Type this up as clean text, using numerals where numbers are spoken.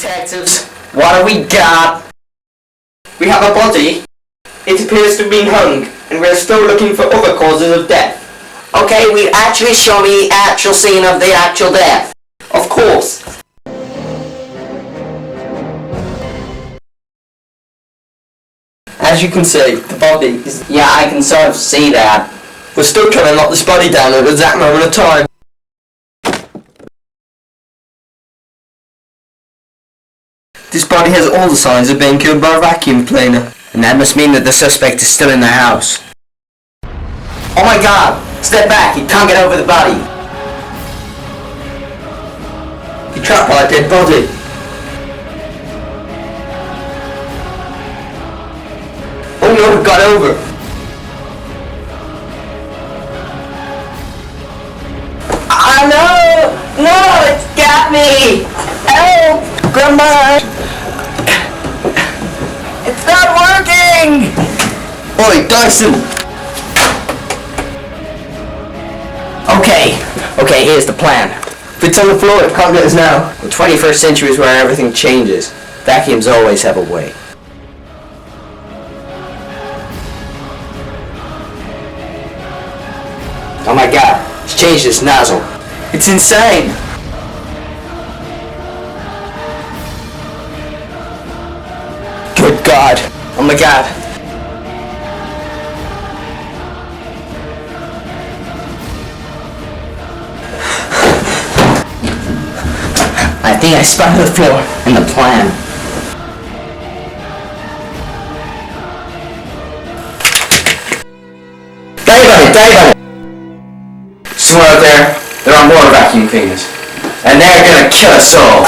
detectives. What have we got? We have a body. It appears to have been hung, and we're still looking for other causes of death. Okay, will you actually show me the actual scene of the actual death? Of course. As you can see, the body is... Yeah, I can sort of see that. We're still trying to knock this body down at the exact moment of time. This body has all the signs of being killed by a vacuum cleaner. And that must mean that the suspect is still in the house. Oh my god! Step back, you can't get over the body. You're trapped by a dead body. Oh no, it got over. Oh no! No, it's got me! Help! Grandma! It's not working! Oi, Dyson! Okay, here's the plan. If it's on the floor, it can't get us now. The 21st century is where everything changes. Vacuums always have a way. Oh my god, it's changed its nozzle. It's insane! Good god. Oh my god. I think I spotted the floor and the plan. Dive on it! Somewhere out there are more vacuum cleaners. And they're gonna kill us all.